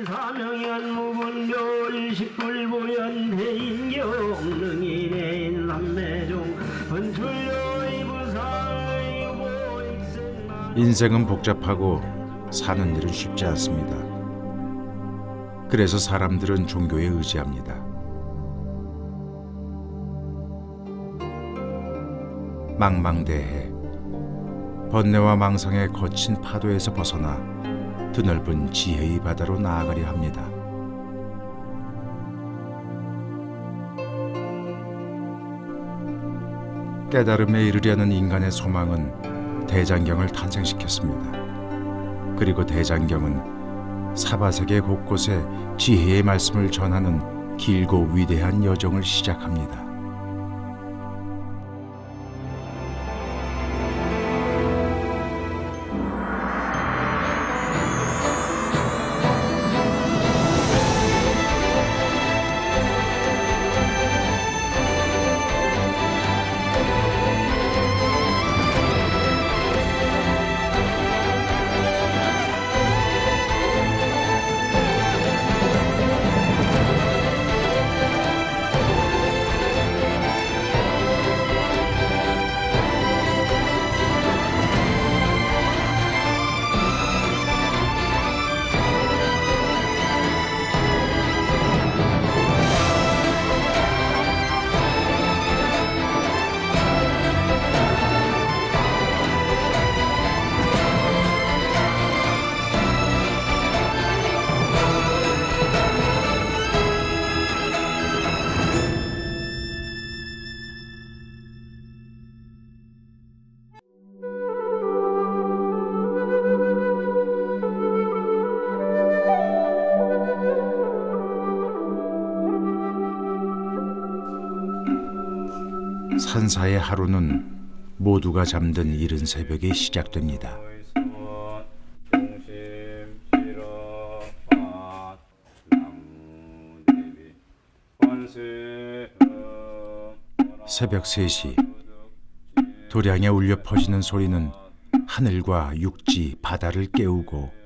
사명연 무분별 십불보연 대인경능이내 남매종 번출요의 부사의 보익생. 인생은 복잡하고 사는 일은 쉽지 않습니다. 그래서 사람들은 종교에 의지합니다. 망망대해, 번뇌와 망상의 거친 파도에서 벗어나 드넓은 지혜의 바다로 나아가려 합니다. 깨달음에 이르려는 인간의 소망은 대장경을 탄생시켰습니다. 그리고 대장경은 사바세계 곳곳에 지혜의 말씀을 전하는 길고 위대한 여정을 시작합니다. 산사의 하루는 모두가 잠든 이른 새벽에 시작됩니다. 새벽 3시, 도량에 울려 퍼지는 소리는 하늘과 육지, 바다를 깨우고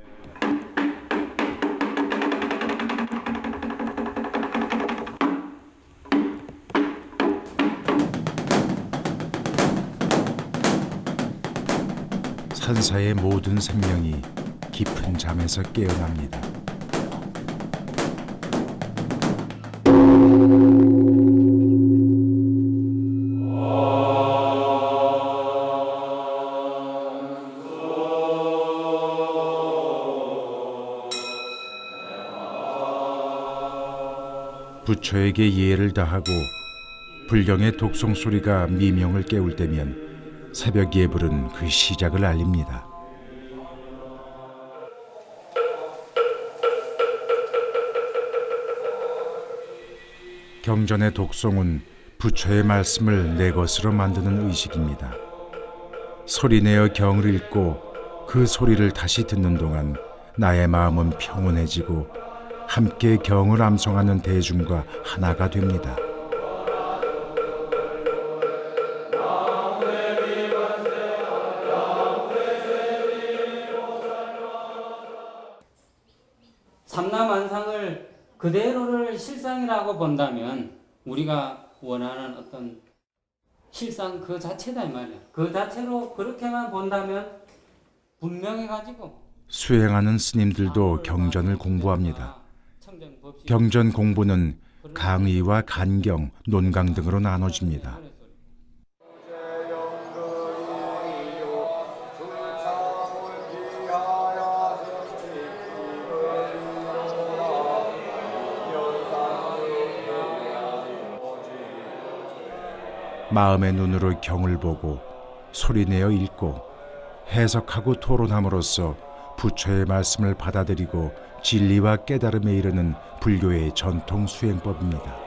산사의 모든 생명이 깊은 잠에서 깨어납니다. 부처에게 예를 다하고 불경의 독송 소리가 미명을 깨울 때면 새벽 예불은 그 시작을 알립니다. 경전의 독송은 부처의 말씀을 내 것으로 만드는 의식입니다. 소리내어 경을 읽고 그 소리를 다시 듣는 동안 나의 마음은 평온해지고 함께 경을 암송하는 대중과 하나가 됩니다. 삼라만상을 그대로를 실상이라고 본다면 우리가 원하는 어떤 실상 그 자체다 이 말이야. 그 자체로 그렇게만 본다면 분명해가지고 수행하는 스님들도 경전을 공부합니다. 경전 공부는 강의와 간경, 논강 등으로 나눠집니다. 마음의 눈으로 경을 보고 소리내어 읽고 해석하고 토론함으로써 부처의 말씀을 받아들이고 진리와 깨달음에 이르는 불교의 전통 수행법입니다.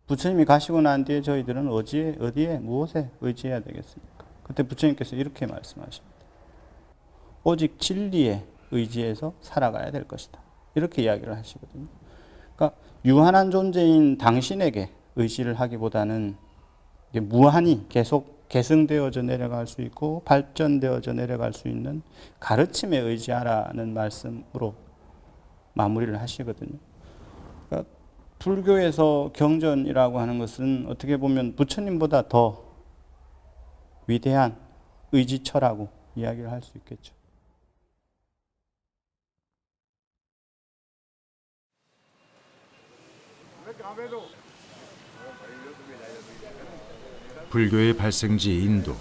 부처님이 가시고 난 뒤에 저희들은 어디에 무엇에 의지해야 되겠습니까? 그때 부처님께서 이렇게 말씀하십니다. 오직 진리에 의지해서 살아가야 될 것이다. 이렇게 이야기를 하시거든요. 그러니까 유한한 존재인 당신에게 의지를 하기보다는 이게 무한히 계속 계승되어져 내려갈 수 있고 발전되어져 내려갈 수 있는 가르침에 의지하라는 말씀으로 마무리를 하시거든요. 그러니까 불교에서 경전이라고 하는 것은 어떻게 보면 부처님보다 더 위대한 의지처라고 이야기를 할 수 있겠죠. 불교의 발생지 인도.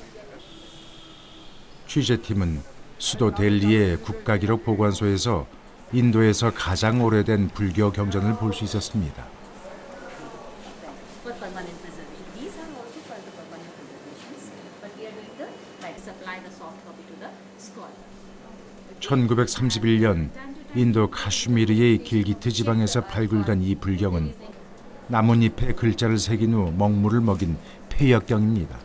취재팀은 수도 델리의 국가기록 보관소에서 인도에서 가장 오래된 불교 경전을 볼 수 있었습니다. for permanent preservation. These are also for the permanent preservations, but we are doing the like supply the soft copy to the scholar. 1931년 인도 카슈미르의 길기트 지방에서 발굴된 이 불경은 나뭇잎에 글자를 새긴 후 먹물을 먹인 폐역경입니다.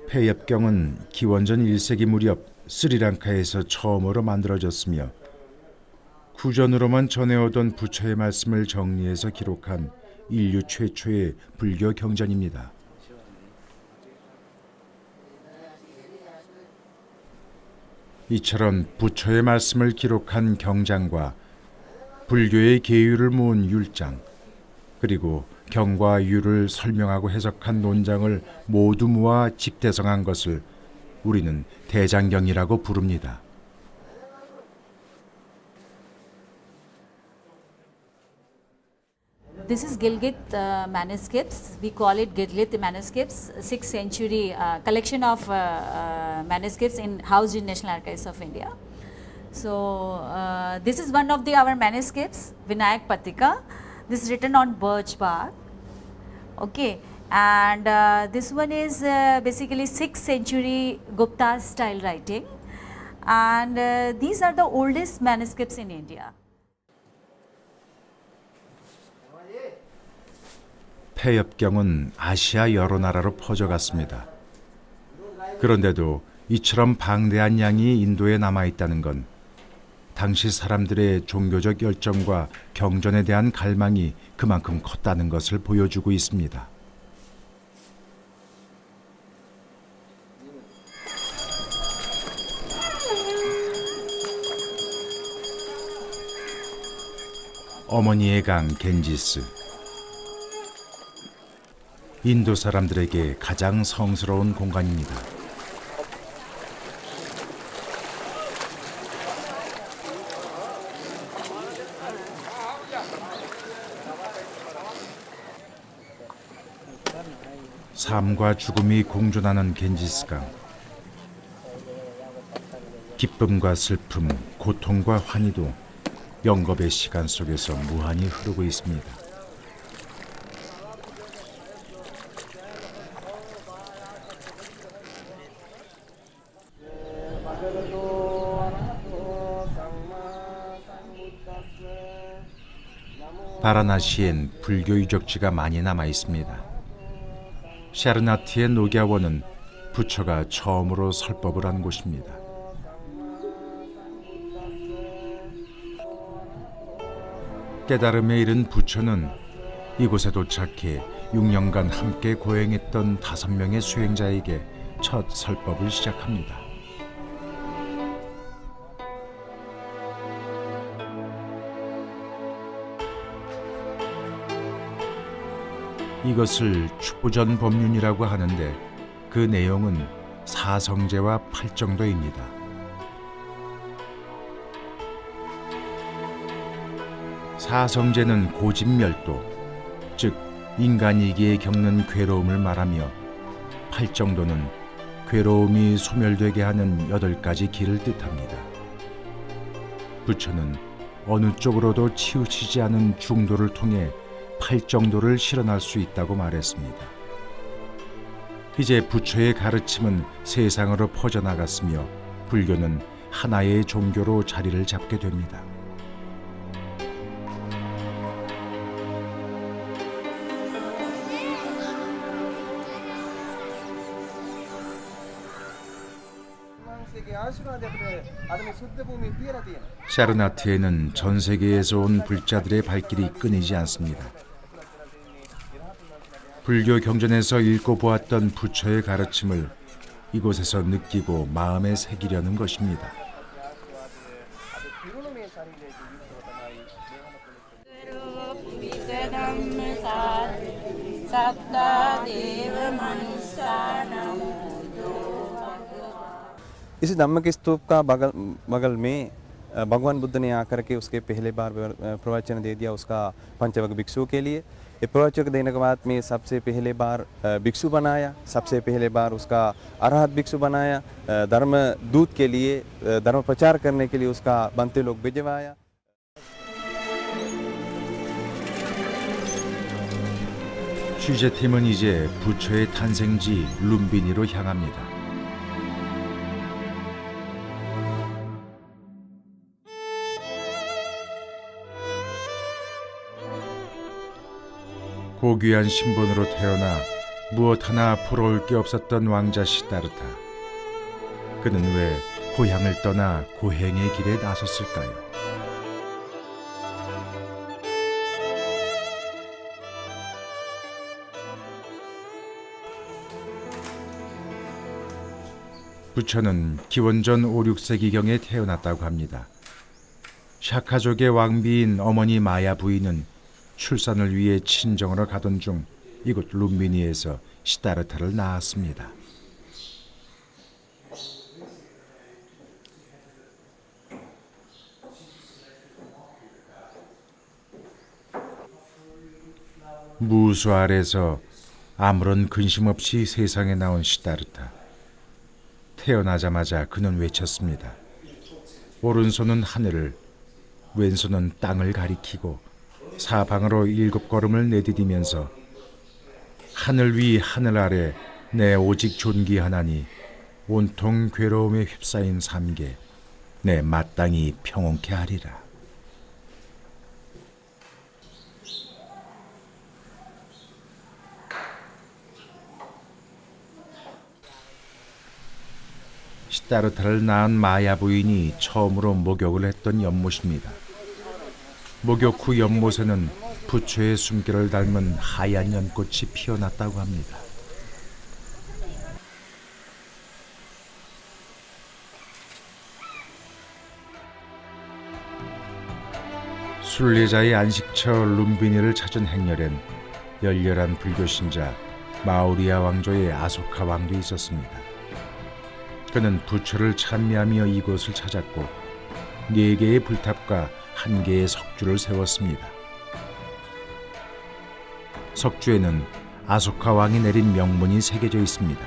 폐역경은 기원전 1세기 무렵 스리랑카에서 처음으로 만들어졌으며 구전으로만 전해오던 부처의 말씀을 정리해서 기록한 인류 최초의 불교 경전입니다. 이처럼 부처의 말씀을 기록한 경장과 불교의 계율을 모은 율장, 그리고 경과 율을 설명하고 해석한 논장을 모두 모아 집대성한 것을 우리는 대장경이라고 부릅니다. This is Gilgit manuscripts. We call it Gilgit manuscripts, 6th century collection of manuscripts housed in National Archives of India. So this is one of our manuscripts, Vinayak Patika. This is written on birch bark. Okay, and this one is basically 6th century Gupta style writing, and these are the oldest manuscripts in India. 폐엽경은 아시아 여러 나라로 퍼져갔습니다. 그런데도 이처럼 방대한 양이 인도에 남아있다는 건 당시 사람들의 종교적 열정과 경전에 대한 갈망이 그만큼 컸다는 것을 보여주고 있습니다. 어머니의 강 겐지스. 인도 사람들에게 가장 성스러운 공간입니다. 삶과 죽음이 공존하는 겐지스강. 기쁨과 슬픔, 고통과 환희도 영겁의 시간 속에서 무한히 흐르고 있습니다. 바라나시엔 불교 유적지가 많이 남아 있습니다. 샤르나티의 녹야원은 부처가 처음으로 설법을 한 곳입니다. 깨달음에 이른 부처는 이곳에 도착해 6년간 함께 고행했던 5명의 수행자에게 첫 설법을 시작합니다. 이것을 축부전 법륜이라고 하는데 그 내용은 사성제와 팔정도입니다. 사성제는 고집멸도, 즉 인간이기에 겪는 괴로움을 말하며 팔정도는 괴로움이 소멸되게 하는 8가지 길을 뜻합니다. 부처는 어느 쪽으로도 치우치지 않은 중도를 통해 팔정도를 실현할 수 있다고 말했습니다. 이제 부처의 가르침은 세상으로 퍼져나갔으며 불교는 하나의 종교로 자리를 잡게 됩니다. 샤르나트에는 전 세계에서 온 불자들의 발길이 끊이지 않습니다. 불교 경전에서 읽고 보았던 부처의 가르침을 이곳에서 느끼고 마음에 새기려는 것입니다. इस धम्म के स्तूप का बगल में भगवान बुद्ध ने आकर के उसके पहले बार प्रवचन दे दिया उसका पंचवक भिक्षु के लिए। ये प्रवचन देने के बाद में सबसे पहले बार भिक्षु बनाया, सबसे पहले बार उसका अरहत भिक्षु बनाया, धर्म दूत के लिए धर्म प्रचार करने के लिए उसका बनते लोग भिजवाया। 취재팀은 이제 부처의 탄생지 룸비니로 향합니다. 고귀한 신분으로 태어나 무엇 하나 부러울 게 없었던 왕자 시다르타. 그는 왜 고향을 떠나 고행의 길에 나섰을까요? 부처는 기원전 5, 6세기경에 태어났다고 합니다. 샤카족의 왕비인 어머니 마야 부인은 출산을 위해 친정으로 가던 중 이곳 룸비니에서 시다르타를 낳았습니다. 무수 아래서 아무런 근심 없이 세상에 나온 시다르타. 태어나자마자 그는 외쳤습니다. 오른손은 하늘을, 왼손은 땅을 가리키고 사방으로 7걸음을 내디디면서 하늘 위 하늘 아래 내 오직 존귀하나니 온통 괴로움에 휩싸인 삼계 내 마땅히 평온케 하리라. 시다르타를 낳은 마야 부인이 처음으로 목욕을 했던 연못입니다. 목욕 후 연못에는 부처의 숨결을 닮은 하얀 연꽃이 피어났다고 합니다. 순례자의 안식처 룸비니를 찾은 행렬엔 열렬한 불교 신자 마우리아 왕조의 아소카 왕도 있었습니다. 그는 부처를 찬미하며 이곳을 찾았고 4개의 불탑과 1개의 석주를 세웠습니다. 석주에는 아소카 왕이 내린 명문이 새겨져 있습니다.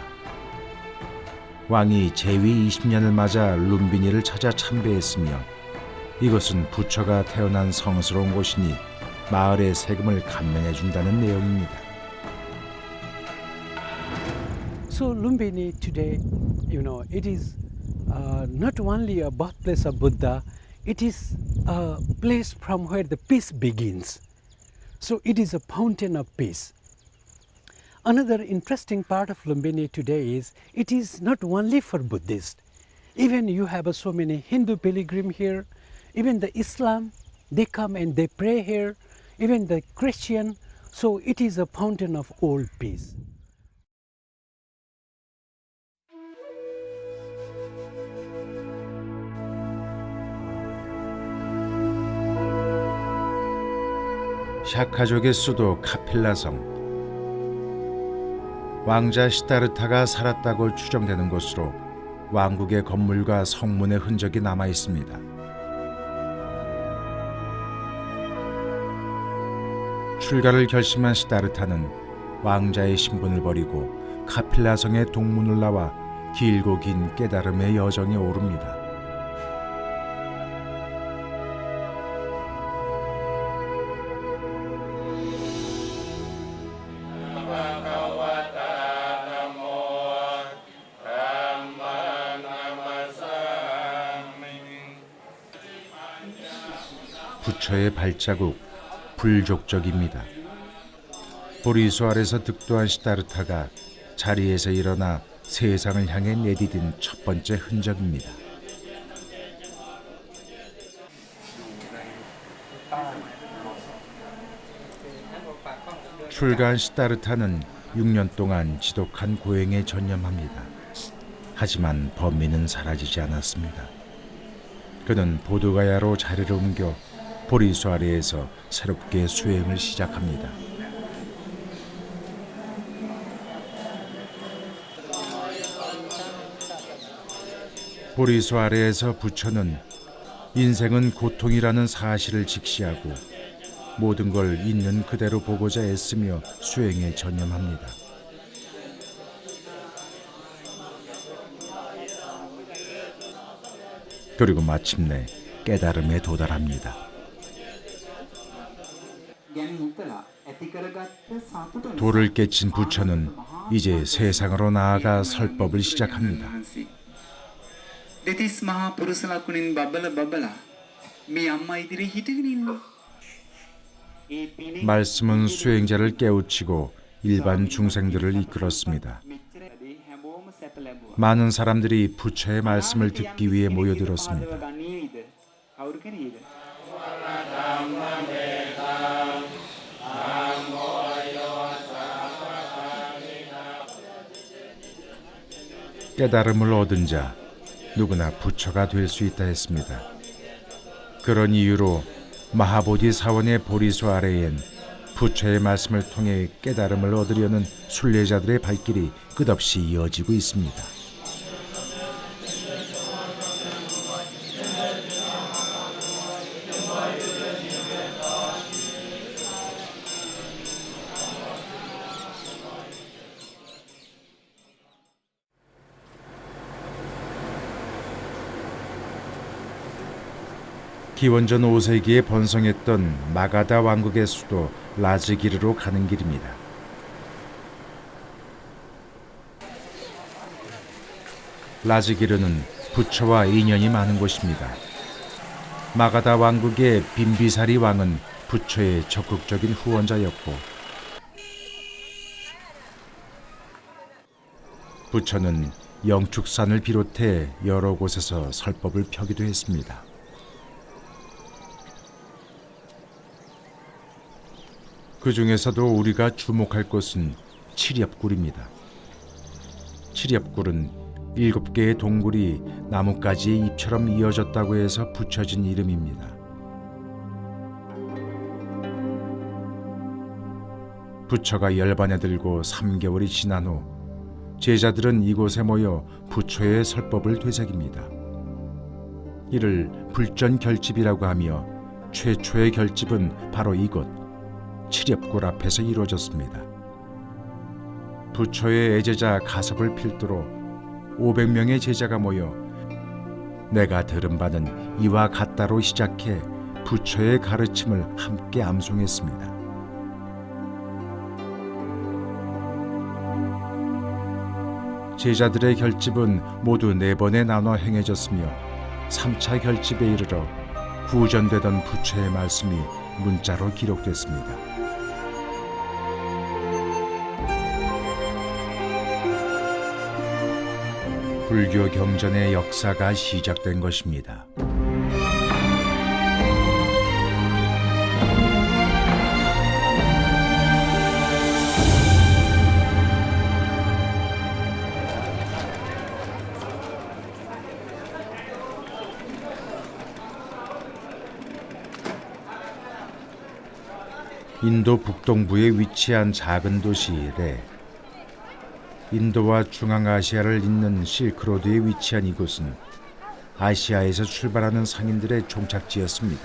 왕이 재위 20년을 맞아 룸비니를 찾아 참배했으며 이것은 부처가 태어난 성스러운 곳이니 마을의 세금을 감면해 준다는 내용입니다. So Lumbini today, it is not only a birthplace of Buddha, it is a place from where the peace begins. So it is a fountain of peace. Another interesting part of Lumbini today is it is not only for Buddhists. Even you have so many Hindu pilgrims here, even the Islam, they come and they pray here, even the Christian. So it is a fountain of old peace. 샤카족의 수도 카필라성. 왕자 시다르타가 살았다고 추정되는 곳으로 왕국의 건물과 성문의 흔적이 남아 있습니다. 출가를 결심한 시다르타는 왕자의 신분을 버리고 카필라성의 동문을 나와 길고 긴 깨달음의 여정에 오릅니다. 부처의 발자국, 불족적입니다. 보리수 아래서 득도한 시다르타가 자리에서 일어나 세상을 향해 내디딘 첫 번째 흔적입니다. 출간 시다르타는 6년 동안 지독한 고행에 전념합니다. 하지만 범민은 사라지지 않았습니다. 그는 보드가야로 자리를 옮겨 보리수 아래에서 새롭게 수행을 시작합니다. 보리수 아래에서 부처는 인생은 고통이라는 사실을 직시하고 모든 걸 있는 그대로 보고자 애쓰며 수행에 전념합니다. 그리고 마침내 깨달음에 도달합니다. 도를 깨친 부처는 이제 세상으로 나아가 설법을 시작합니다. දෙතිස් මහා පුරුෂ ලකුණින් බබල බබලා මේ අම්මා ඉදිරියේ හිටගෙන ඉන්නේ. 말씀은 수행자를 깨우치고 일반 중생들을 이끌었습니다. 많은 사람들이 부처의 말씀을 듣기 위해 모여들었습니다. 깨달음을 얻은 자 누구나 부처가 될 수 있다 했습니다. 그런 이유로 마하보디 사원의 보리수 아래엔 부처의 말씀을 통해 깨달음을 얻으려는 순례자들의 발길이 끝없이 이어지고 있습니다. 기원전 5세기에 번성했던 마가다 왕국의 수도 라즈기르로 가는 길입니다. 라즈기르는 부처와 인연이 많은 곳입니다. 마가다 왕국의 빈비사리 왕은 부처의 적극적인 후원자였고 부처는 영축산을 비롯해 여러 곳에서 설법을 펴기도 했습니다. 그 중에서도 우리가 주목할 것은 칠엽굴입니다. 칠엽굴은 7개의 동굴이 나뭇가지의 잎처럼 이어졌다고 해서 붙여진 이름입니다. 부처가 열반에 들고 3개월이 지난 후 제자들은 이곳에 모여 부처의 설법을 되새깁니다. 이를 불전결집이라고 하며 최초의 결집은 바로 이곳 칠엽굴 앞에서 이루어졌습니다. 부처의 애제자 가섭을 필두로 500명의 제자가 모여 내가 들은 바는 이와 같다로 시작해 부처의 가르침을 함께 암송했습니다. 제자들의 결집은 모두 4번에 나눠 행해졌으며 3차 결집에 이르러 구전되던 부처의 말씀이 문자로 기록됐습니다. 불교 경전의 역사가 시작된 것입니다. 인도 북동부에 위치한 작은 도시 레. 인도와 중앙아시아를 잇는 실크로드에 위치한 이곳은 아시아에서 출발하는 상인들의 종착지였습니다.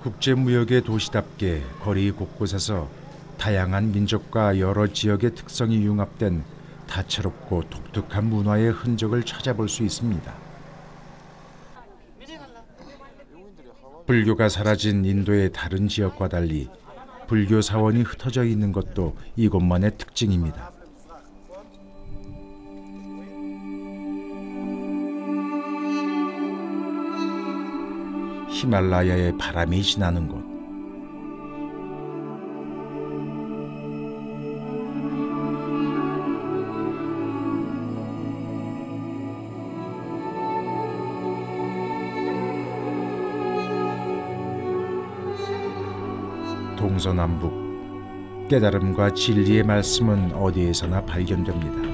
국제무역의 도시답게 거리 곳곳에서 다양한 민족과 여러 지역의 특성이 융합된 다채롭고 독특한 문화의 흔적을 찾아볼 수 있습니다. 불교가 사라진 인도의 다른 지역과 달리 불교 사원이 흩어져 있는 것도 이곳만의 특징입니다. 히말라야의 바람이 지나는 곳, 동서남북 깨달음과 진리의 말씀은 어디에서나 발견됩니다.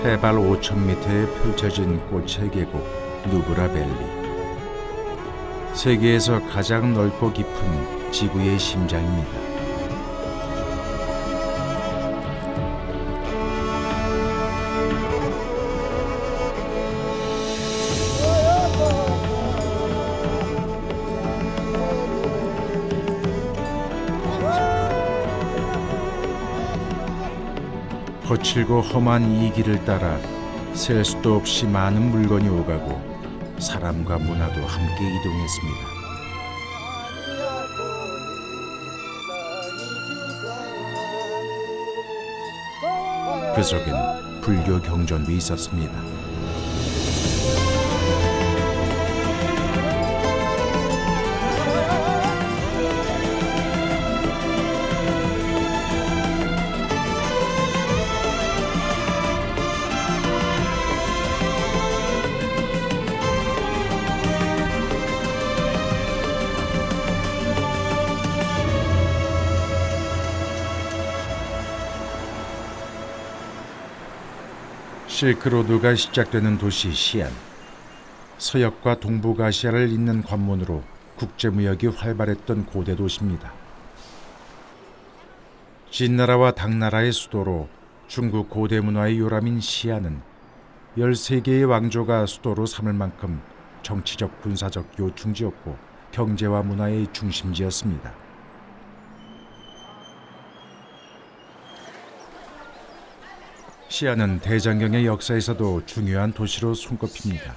해발 5,000m에 펼쳐진 꽃의 계곡 누브라밸리. 세계에서 가장 넓고 깊은 지구의 심장입니다. 거칠고 험한 이 길을 따라 셀 수도 없이 많은 물건이 오가고 사람과 문화도 함께 이동했습니다. 그 속엔 불교 경전도 있었습니다. 실크로드가 시작되는 도시 시안. 서역과 동북아시아를 잇는 관문으로 국제무역이 활발했던 고대 도시입니다. 진나라와 당나라의 수도로 중국 고대 문화의 요람인 시안은 13개의 왕조가 수도로 삼을 만큼 정치적 군사적 요충지였고 경제와 문화의 중심지였습니다. 시안은 대장경의 역사에서도 중요한 도시로 손꼽힙니다.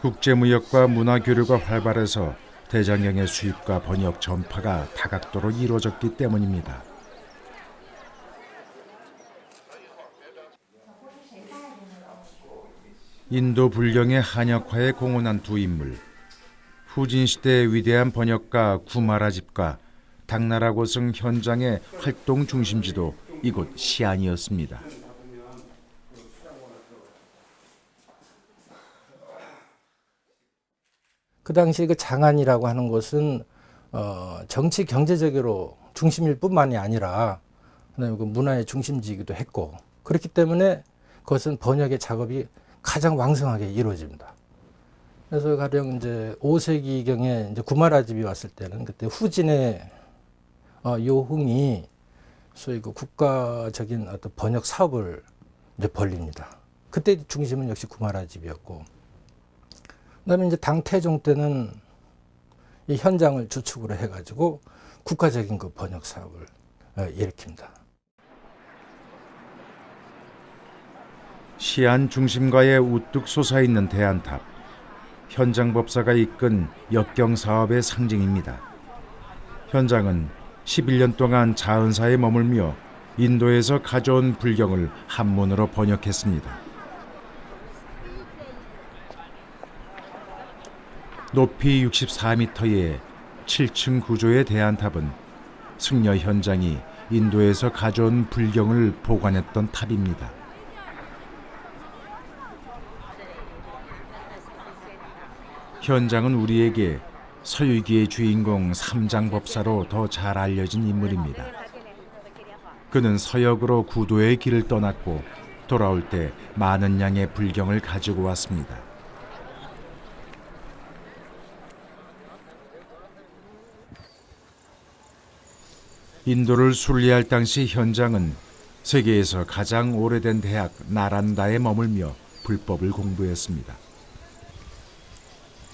국제무역과 문화교류가 활발해서 대장경의 수입과 번역 전파가 다각도로 이루어졌기 때문입니다. 인도 불경의 한역화에 공헌한 두 인물, 후진시대의 위대한 번역가 구마라집과 당나라 고승 현장의 활동 중심지도 이곳 시안이었습니다. 그 당시 그 장안이라고 하는 것은 정치 경제적으로 중심일 뿐만이 아니라 그다음에 그 문화의 중심지이기도 했고, 그렇기 때문에 그것은 번역의 작업이 가장 왕성하게 이루어집니다. 그래서 가령 이제 5세기경에 이제 구마라집이 왔을 때는 그때 후진의 요흥이 소위 그 국가적인 어떤 번역 사업을 이제 벌립니다. 그때 중심은 역시 구마라집이었고, 그다음에 이제 당태종 때는 이 현장을 주축으로 해가지고 국가적인 그 번역 사업을 일으킵니다. 시안 중심가에 우뚝 솟아있는 대안탑, 현장법사가 이끈 역경 사업의 상징입니다. 현장은 11년 동안 자은사에 머물며 인도에서 가져온 불경을 한문으로 번역했습니다. 높이 64m의 7층 구조의 대안탑은 승려 현장이 인도에서 가져온 불경을 보관했던 탑입니다. 현장은 우리에게 서유기의 주인공 삼장법사로 더 잘 알려진 인물입니다. 그는 서역으로 구도의 길을 떠났고 돌아올 때 많은 양의 불경을 가지고 왔습니다. 인도를 순례할 당시 현장은 세계에서 가장 오래된 대학 나란다에 머물며 불법을 공부했습니다.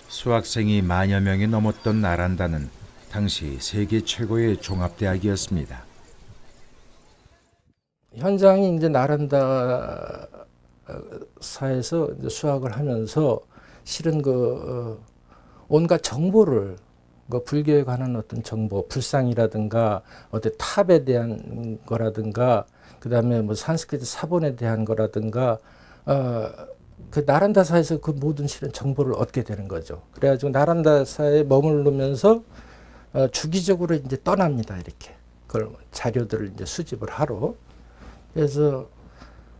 수학생이 만여 명이 넘었던 나란다는 당시 세계 최고의 종합대학이었습니다. 현장이 이제 나란다사에서 이제 수학을 하면서 실은 그 온갖 정보를 그 불교에 관한 어떤 정보, 불상이라든가 어떤 탑에 대한 거라든가 그다음에 뭐 산스크리트 사본에 대한 거라든가 그 나란다사에서 그 모든 실은 정보를 얻게 되는 거죠. 그래가지고 나란다사에 머무르면서 주기적으로 이제 떠납니다. 이렇게 그걸 자료들을 이제 수집을 하러. 그래서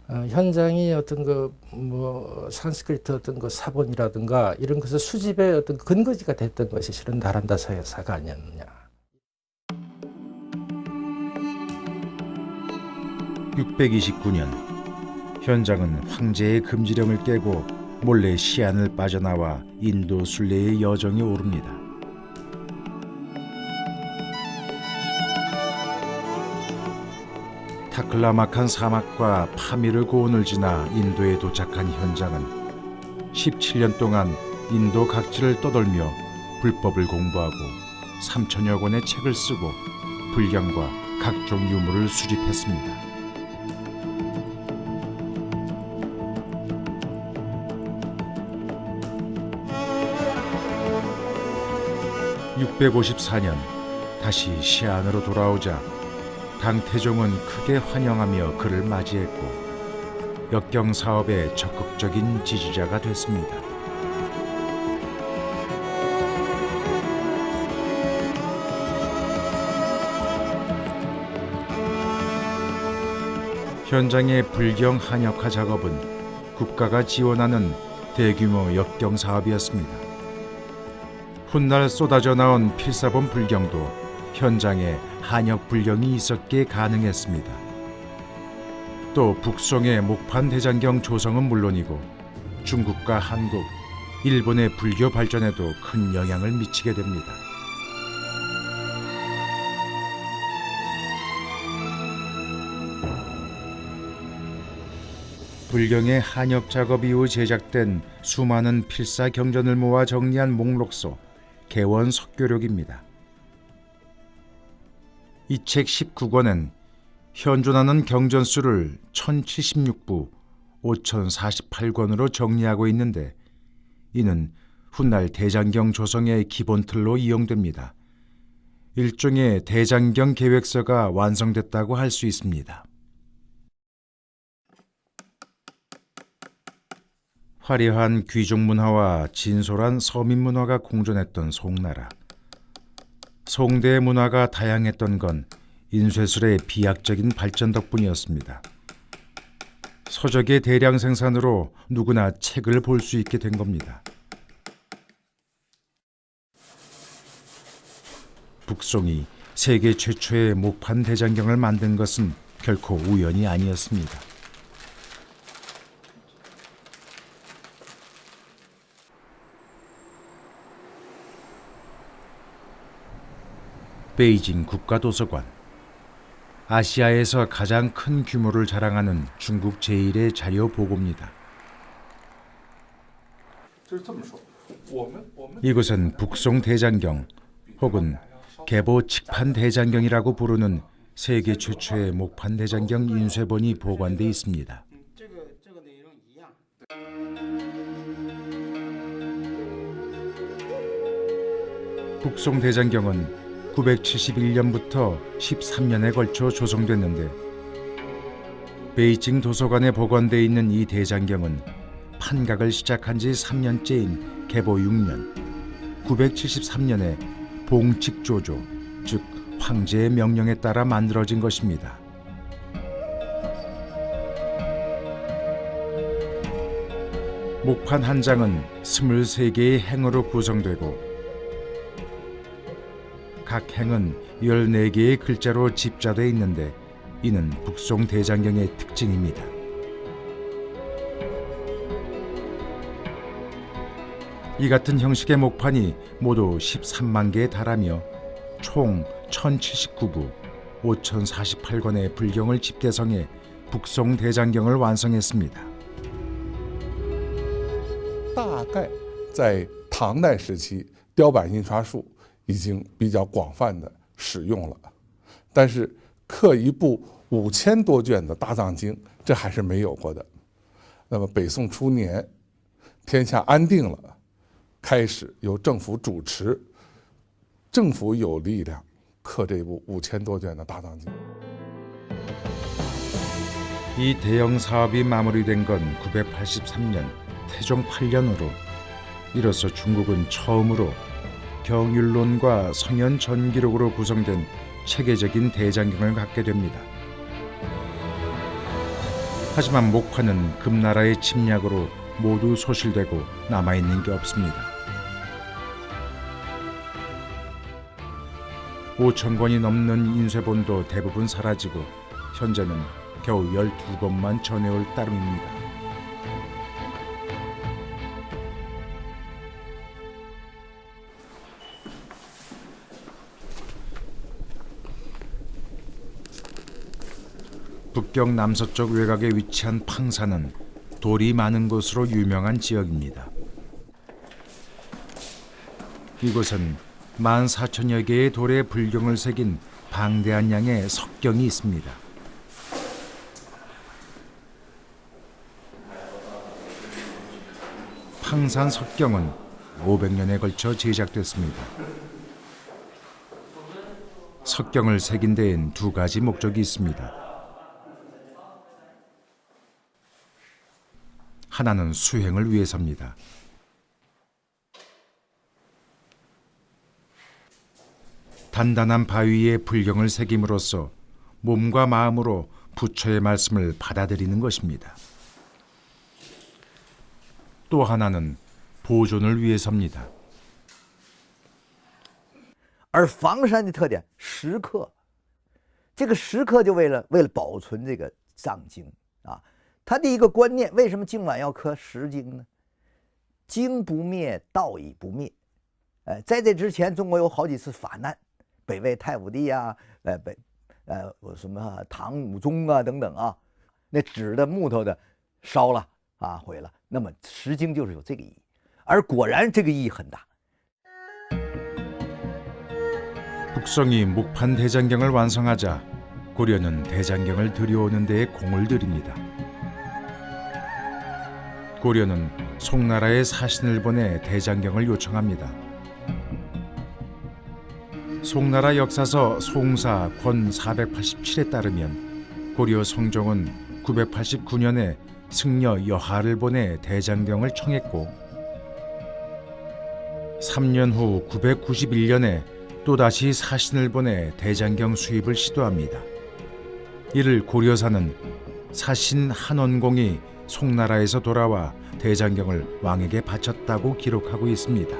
현장이 어떤 뭐 산스크리트 어떤 사본이라든가 이런 것을 수집의 어떤 근거지가 됐던 것이 실은 나란다 서사가 아니었느냐. 629년 현장은 황제의 금지령을 깨고 몰래 시안을 빠져나와 인도 순례의 여정에 오릅니다. 타클라마칸 사막과 파미르 고원을 지나 인도에 도착한 현장은 17년 동안 인도 각지를 떠돌며 불법을 공부하고 3천여 권의 책을 쓰고 불경과 각종 유물을 수집했습니다. (654년) 다시 시안으로 돌아오자 당태종은 크게 환영하며 그를 맞이했고 역경 사업의 적극적인 지지자가 됐습니다. 현장의 불경 한역화 작업은 국가가 지원하는 대규모 역경 사업이었습니다. 훗날 쏟아져 나온 필사본 불경도 현장에 한역 불경이 있었기에 가능했습니다. 또 북송의 목판 대장경 조성은 물론이고 중국과 한국, 일본의 불교 발전에도 큰 영향을 미치게 됩니다. 불경의 한역 작업 이후 제작된 수많은 필사 경전을 모아 정리한 목록서 개원 석교록입니다. 이 책 19권은 현존하는 경전 수를 1076부 5048권으로 정리하고 있는데 이는 훗날 대장경 조성의 기본 틀로 이용됩니다. 일종의 대장경 계획서가 완성됐다고 할 수 있습니다. 화려한 귀족 문화와 진솔한 서민 문화가 공존했던 송나라. 송대의 문화가 다양했던 건 인쇄술의 비약적인 발전 덕분이었습니다. 서적의 대량 생산으로 누구나 책을 볼 수 있게 된 겁니다. 북송이 세계 최초의 목판 대장경을 만든 것은 결코 우연이 아니었습니다. 베이징 국가도서관. 아시아에서 가장 큰 규모를 자랑하는 중국 제1의 자료 보고입니다. 이곳은 북송 대장경 혹은 개보 칙판 대장경이라고 부르는 세계 최초의 목판 대장경 인쇄본이 보관돼 있습니다. 북송 대장경은 971년부터 13년에 걸쳐 조성됐는데 베이징 도서관에 보관돼 있는 이 대장경은 판각을 시작한 지 3년째인 개보 6년 973년에 봉칙조조, 즉 황제의 명령에 따라 만들어진 것입니다. 목판 한 장은 23개의 행으로 구성되고 각 행은 14개의 글자로 집자되어 있는데 이는 북송 대장경의 특징입니다. 이 같은 형식의 목판이 모두 13만 개에 달하며 총 1079부 5048권의 불경을 집대성해 북송 대장경을 완성했습니다. 大概在唐代时期，雕版印刷术已经比较广泛的使用了，但是刻一部5000多卷的大藏经，这还是没有过的。那么北宋初年，天下安定了，开始由政府主持，政府有力量刻这部5000多卷的大藏经。 이 대형 사업이 마무리된 건 983년 태종 8년으로 이로써 중국은 처음으로 경율론과 성현 전기록으로 구성된 체계적인 대장경을 갖게 됩니다. 하지만 목판은 금나라의 침략으로 모두 소실되고 남아있는 게 없습니다. 5,000권이 넘는 인쇄본도 대부분 사라지고 현재는 겨우 12권만 전해올 따름입니다. 북경 남서쪽 외곽에 위치한 팡산은 돌이 많은 곳으로 유명한 지역입니다. 이곳은 14,000여 개의 돌에 불경을 새긴 방대한 양의 석경이 있습니다. 팡산 석경은 500년에 걸쳐 제작됐습니다. 석경을 새긴 데엔 두 가지 목적이 있습니다. 하나는 수행을 위해서입니다. 단단한 바위에 불경을 새김으로써 몸과 마음으로 부처의 말씀을 받아들이는 것입니다. 또 하나는 보존을 위해서입니다. 而房山的特点，石刻，这个石刻就为了保存这个藏经啊。他的一个观念，为什么今晚要刻石经呢？经不灭，道已不灭。在这之前，中国有好几次法难，北魏太武帝啊，什么唐武宗啊等等啊，那纸的木头的烧了啊毁了。那么石经就是有这个意义，而果然这个意义很大。 북성이 목판 대장경을 완성하자 고려는 대장경을 들여오는 데에 공을 들입니다. 고려는 송나라의 사신을 보내 대장경을 요청합니다. 송나라 역사서 송사 권 487에 따르면 고려 성종은 989년에 승려 여하를 보내 대장경을 청했고 3년 후 991년에 또다시 사신을 보내 대장경 수입을 시도합니다. 이를 고려사는 사신 한원공이 송나라에서 돌아와 대장경을 왕에게 바쳤다고 기록하고 있습니다.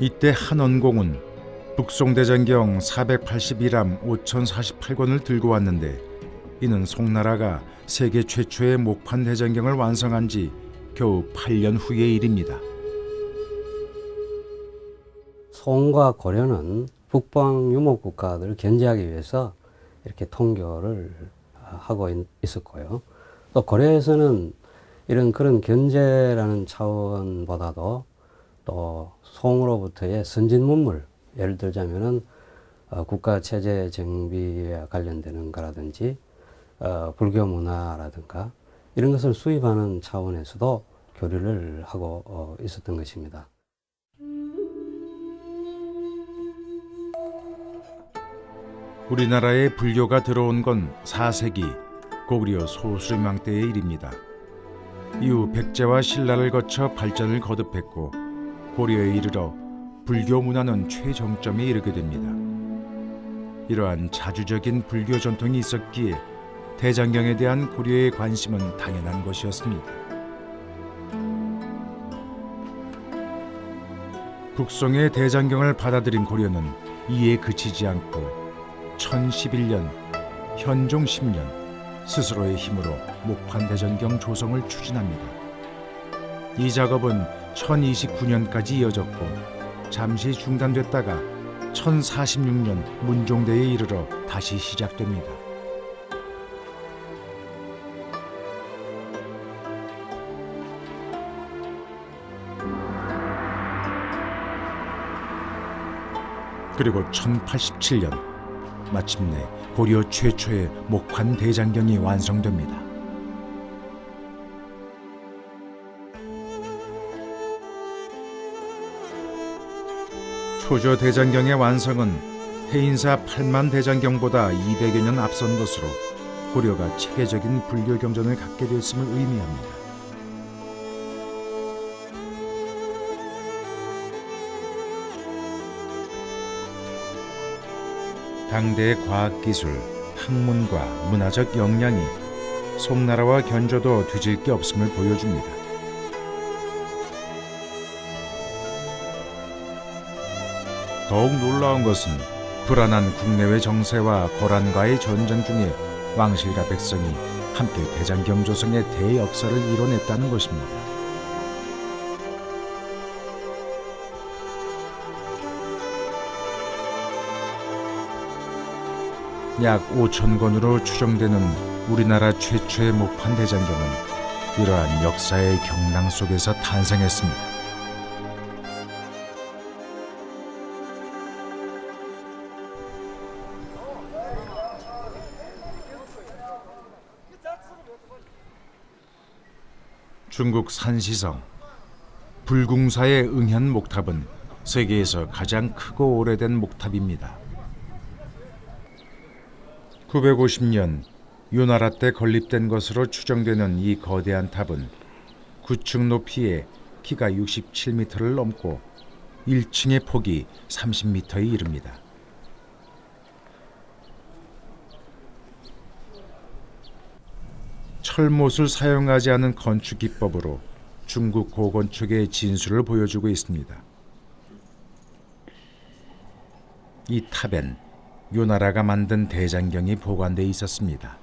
이때 한원공은 북송대장경 482람 5048권을 들고 왔는데 이는 송나라가 세계 최초의 목판 대장경을 완성한 지 겨우 8년 후의 일입니다. 송과 고려는 북방 유목 국가들을 견제하기 위해서 이렇게 통교를 하고 있었고요. 또 고려에서는 그런 견제라는 차원보다도 또 송으로부터의 선진 문물, 예를 들자면은 국가 체제 정비에 관련되는 거라든지 불교 문화라든가 이런 것을 수입하는 차원에서도 교류를 하고 있었던 것입니다. 우리나라에 불교가 들어온 건 4세기 고구려 소수림왕 때의 일입니다. 이후 백제와 신라를 거쳐 발전을 거듭했고 고려에 이르러 불교 문화는 최정점에 이르게 됩니다. 이러한 자주적인 불교 전통이 있었기에 대장경에 대한 고려의 관심은 당연한 것이었습니다. 북송의 대장경을 받아들인 고려는 이에 그치지 않고 1011년, 현종 10년 스스로의 힘으로 목판 대장경 조성을 추진합니다. 이 작업은 1029년까지 이어졌고 잠시 중단됐다가 1046년 문종대에 이르러 다시 시작됩니다. 그리고 1087년 마침내 고려 최초의 목판 대장경이 완성됩니다. 초조 대장경의 완성은 해인사 8만 대장경보다 200여 년 앞선 것으로 고려가 체계적인 불교 경전을 갖게 됐음을 의미합니다. 당대의 과학기술, 학문과 문화적 역량이 송나라와 견줘도 뒤질 게 없음을 보여줍니다. 더욱 놀라운 것은 불안한 국내외 정세와 고란과의 전쟁 중에 왕실과 백성이 함께 대장경 조성의 대역사를 이뤄냈다는 것입니다. 약 5,000권으로 추정되는 우리나라 최초의 목판 대장경은 이러한 역사의 경랑 속에서 탄생했습니다. 중국 산시성 불궁사의 응현 목탑은 세계에서 가장 크고 오래된 목탑입니다. 950년 요나라 때 건립된 것으로 추정되는 이 거대한 탑은 9층 높이에 키가 67m를 넘고 1층의 폭이 30m에 이릅니다. 철못을 사용하지 않은 건축 기법으로 중국 고건축의 진수를 보여주고 있습니다. 이 탑엔 요나라가 만든 대장경이 보관돼 있었습니다.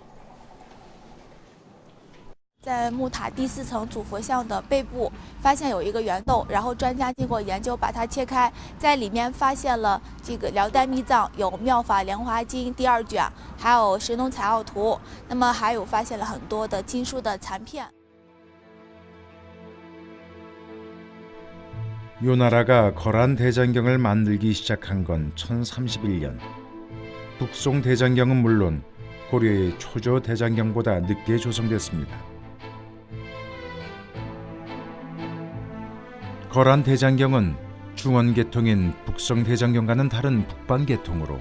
在木塔第4层主佛像的背部发现有一个圆洞，然后专家经过研究把它切开，在里面发现了这个辽代密藏，有《妙法莲华经》第2卷，还有《神农采药图》，那么还有发现了很多的经书的残片。 요나라가 거란 대장경을 만들기 시작한 건 1031년. 북송 대장경은 물론 고려의 초조 대장경보다 늦게 조성됐습니다. 거란 대장경은 중원 계통인 북성 대장경과는 다른 북방 계통으로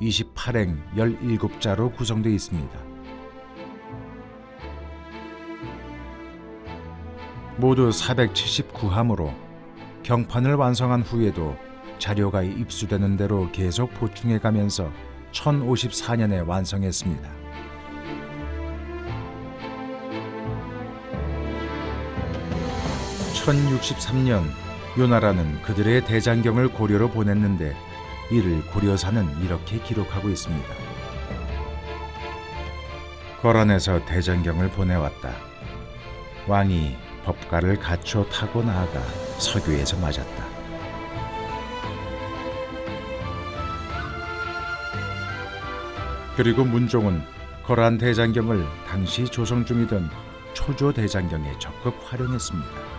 28행 17자로 구성되어 있습니다. 모두 479함으로 경판을 완성한 후에도 자료가 입수되는 대로 계속 보충해가면서 1054년에 완성했습니다. (1063년) 요나라는 그들의 대장경을 고려로 보냈는데 이를 고려사는 이렇게 기록하고 있습니다. 거란에서 대장경을 보내왔다. 왕이 법가를 갖춰 타고 나아가 서교에서 맞았다. 그리고 문종은 거란 대장경을 당시 조성 중이던 초조 대장경에 적극 활용했습니다.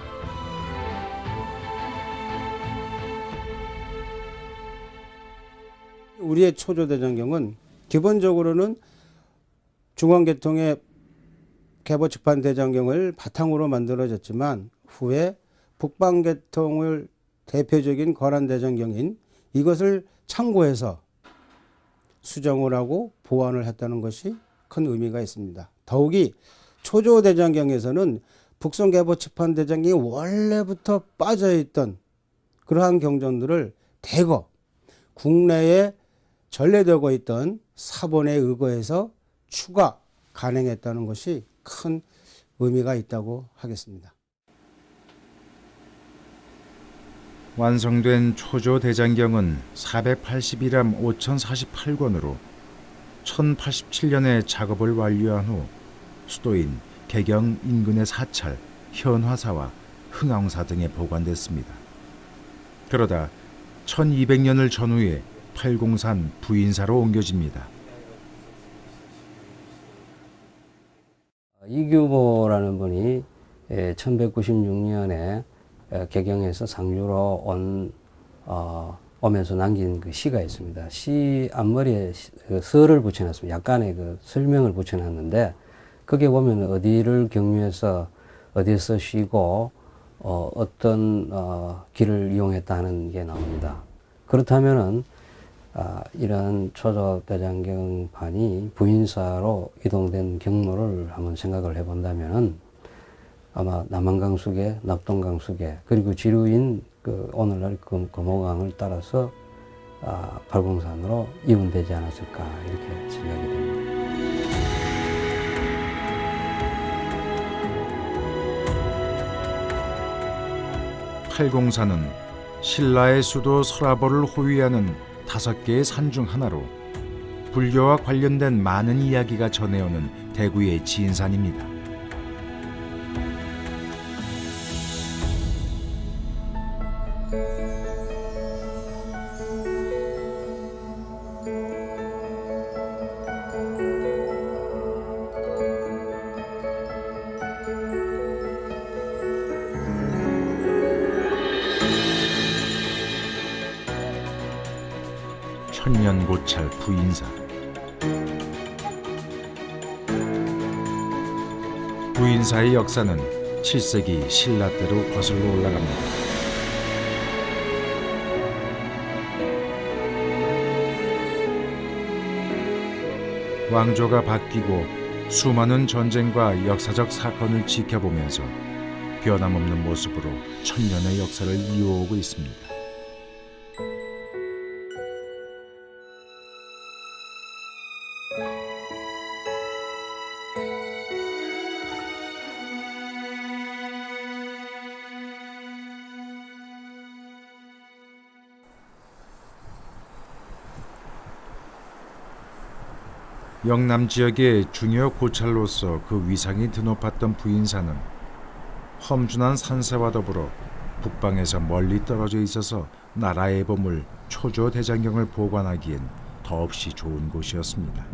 우리의 초조 대장경은 기본적으로는 중원계통의 개보측판 대장경을 바탕으로 만들어졌지만 후에 북방계통을 대표적인 거란 대장경인 이것을 참고해서 수정을 하고 보완을 했다는 것이 큰 의미가 있습니다. 더욱이 초조 대장경에서는 북송 개보측판 대장경이 원래부터 빠져있던 그러한 경전들을 대거 국내에 전래되고 있던 사본에 의거해서 추가 간행했다는 것이 큰 의미가 있다고 하겠습니다. 완성된 초조 대장경은 481함 5048권으로 1087년에 작업을 완료한 후 수도인 개경 인근의 사찰, 현화사와 흥왕사 등에 보관됐습니다. 그러다 1200년을 전후에 팔공산 부인사로 옮겨집니다. 이규보라는 분이 1196년에 개경에서 상주로 오면서 남긴 그 시가 있습니다. 시 앞머리에 설을 붙여놨습니다. 약간의 그 설명을 붙여놨는데 거기에 보면 어디를 경유해서 어디서 쉬고 어떤 길을 이용했다는 게 나옵니다. 그렇다면은 이런 초조 대장경판이 부인사로 이동된 경로를 한번 생각을 해본다면은 아마 남한강수계, 낙동강수계 그리고 지류인 그 오늘날 금호강을 따라서 팔공산으로 이문되지 않았을까 이렇게 생각이 됩니다. 팔공산은 신라의 수도 서라벌을 호위하는 5개의 산 중 하나로 불교와 관련된 많은 이야기가 전해오는 대구의 진산입니다. 천년고찰 부인사. 부인사의 역사는 7세기 신라 때로 거슬러 올라갑니다. 왕조가 바뀌고 수많은 전쟁과 역사적 사건을 지켜보면서 변함없는 모습으로 천년의 역사를 이어오고 있습니다. 영남 지역의 중요 고찰로서 그 위상이 드높았던 부인사는 험준한 산세와 더불어 북방에서 멀리 떨어져 있어서 나라의 보물 초조대장경을 보관하기엔 더없이 좋은 곳이었습니다.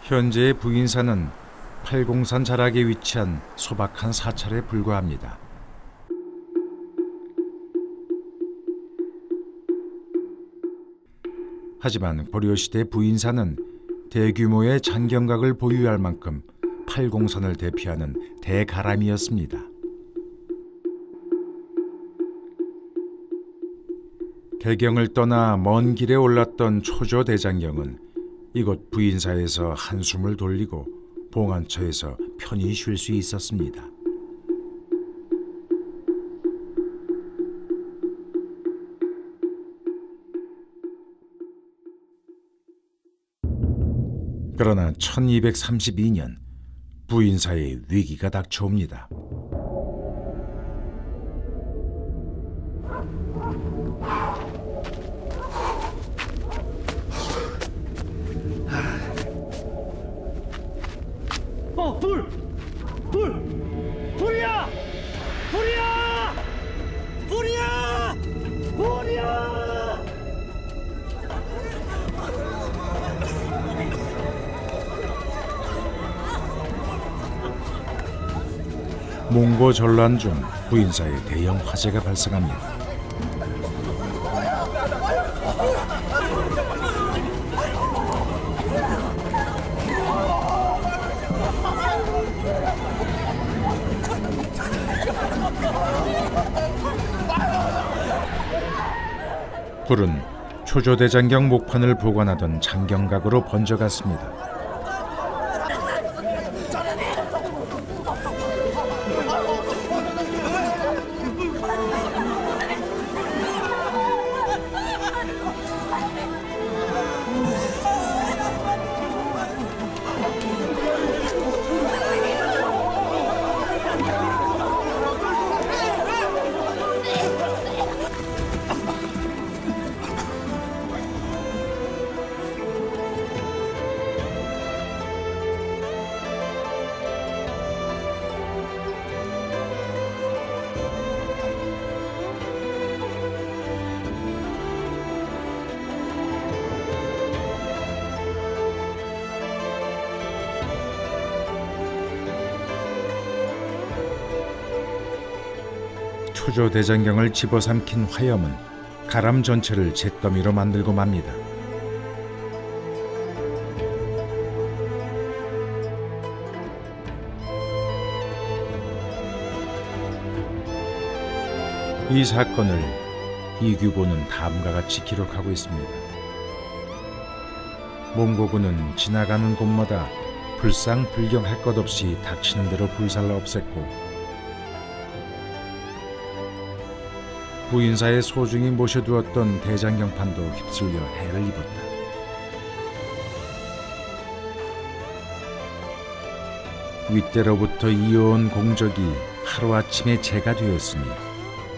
현재의 부인사는 팔공산 자락에 위치한 소박한 사찰에 불과합니다. 하지만 고려시대 부인사는 대규모의 잔경각을 보유할 만큼 팔공산을 대표하는 대가람이었습니다. 개경을 떠나 먼 길에 올랐던 초조대장경은 이곳 부인사에서 한숨을 돌리고 봉안처에서 편히 쉴 수 있었습니다. 그러나 1232년 부인사에 위기가 닥쳐옵니다. 불! 불이야! 불이야! 불이야! 불이야! 몽고 전란 중 부인사에 대형 화재가 발생합니다. 불은 초조대장경 목판을 보관하던 장경각으로 번져갔습니다. 초조대장경을 집어삼킨 화염은 가람 전체를 잿더미로 만들고 맙니다. 이 사건을 이규보는 다음과 같이 기록하고 있습니다. 몽고군은 지나가는 곳마다 불상불경할 것 없이 닥치는 대로 불살라 없앴고 부인사에 소중히 모셔두었던 대장경판도 휩쓸려 해를 입었다. 윗대로부터 이어온 공적이 하루아침에 재가 되었으니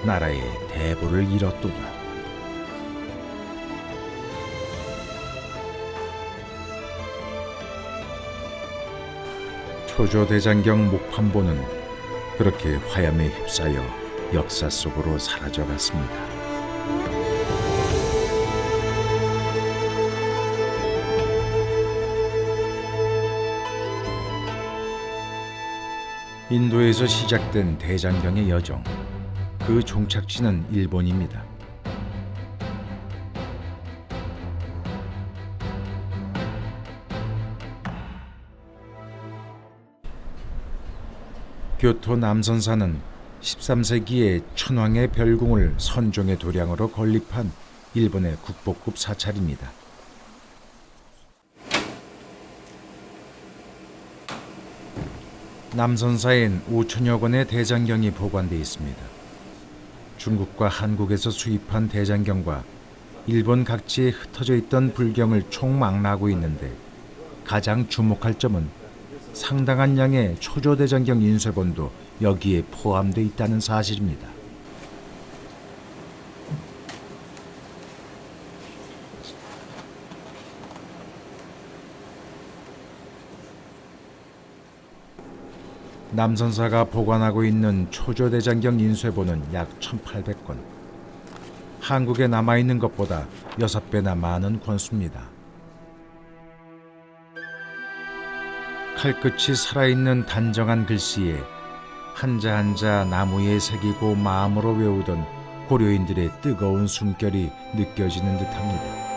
나라의 대보를 잃었도다. 초조대장경 목판보는 그렇게 화염에 휩싸여 역사 속으로 사라져갔습니다. 인도에서 시작된 대장경의 여정, 그 종착지는 일본입니다. 교토 남선사는 13세기에 천황의 별궁을 선종의 도량으로 건립한 일본의 국보급 사찰입니다. 남선사엔 5천여 권의 대장경이 보관되어 있습니다. 중국과 한국에서 수입한 대장경과 일본 각지에 흩어져 있던 불경을 총망라하고 있는데 가장 주목할 점은 상당한 양의 초조대장경 인쇄본도 여기에 포함되어 있다는 사실입니다. 남선사가 보관하고 있는 초조대장경 인쇄본은 약 1,800권. 한국에 남아있는 것보다 6배나 많은 권수입니다. 칼끝이 살아있는 단정한 글씨에 한자 한자 나무에 새기고 마음으로 외우던 고려인들의 뜨거운 숨결이 느껴지는 듯합니다.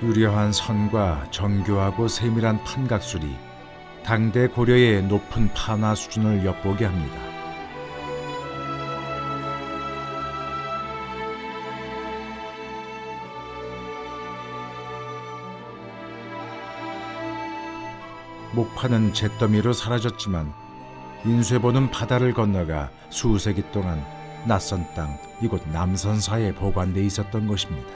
유려한 선과 정교하고 세밀한 판각술이 당대 고려의 높은 판화 수준을 엿보게 합니다. 목판은 잿더미로 사라졌지만 인쇄본은 바다를 건너가 수세기 동안 낯선 땅 이곳 남선사에 보관돼 있었던 것입니다.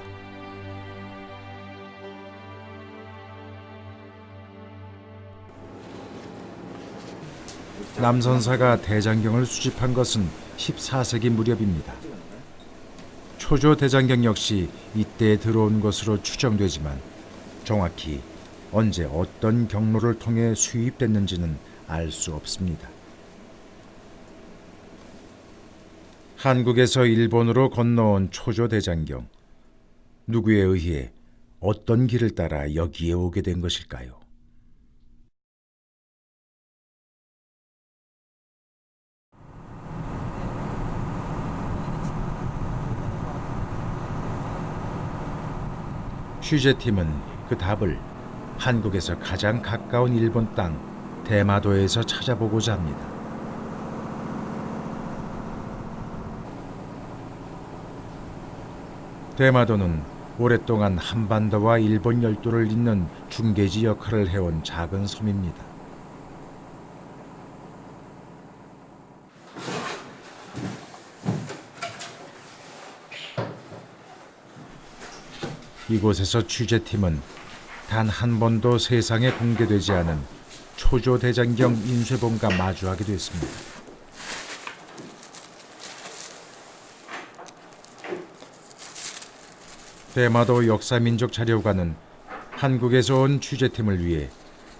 남선사가 대장경을 수집한 것은 14세기 무렵입니다. 초조대장경 역시 이때에 들어온 것으로 추정되지만 정확히 언제 어떤 경로를 통해 수입됐는지는 알 수 없습니다. 한국에서 일본으로 건너온 초조대장경, 누구에 의해 어떤 길을 따라 여기에 오게 된 것일까요? 취재팀은 그 답을 한국에서 가장 가까운 일본 땅 대마도에서 찾아보고자 합니다. 대마도는 오랫동안 한반도와 일본 열도를 잇는 중개지 역할을 해온 작은 섬입니다. 이곳에서 취재팀은 단 한 번도 세상에 공개되지 않은 초조대장경 인쇄본과 마주하게 됐습니다. 대마도 역사민족 자료관은 한국에서 온 취재팀을 위해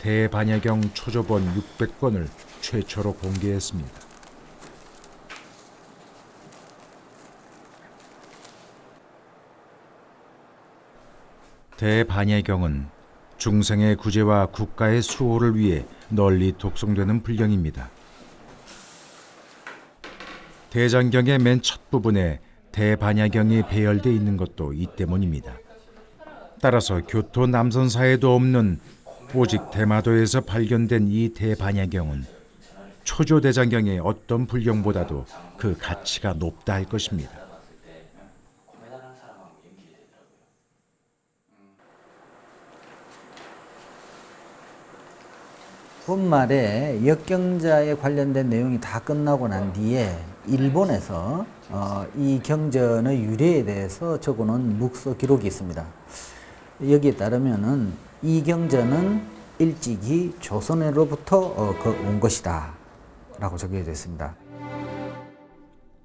대반야경 초조본 600권을 최초로 공개했습니다. 대반야경은 중생의 구제와 국가의 수호를 위해 널리 독송되는 불경입니다. 대장경의 맨 첫 부분에 대반야경이 배열되어 있는 것도 이 때문입니다. 따라서 교토 남선사에도 없는 오직 대마도에서 발견된 이 대반야경은 초조대장경의 어떤 불경보다도 그 가치가 높다 할 것입니다. 본말에 역경자에 관련된 내용이 다 끝나고 난 뒤에 일본에서 이 경전의 유래에 대해서 적어놓은 묵서 기록이 있습니다. 여기에 따르면은 이 경전은 일찍이 조선으로부터 온 것이다 라고 적혀져 있습니다.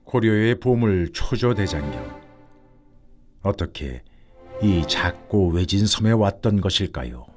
고려의 보물 초조대장경. 어떻게 이 작고 외진 섬에 왔던 것일까요?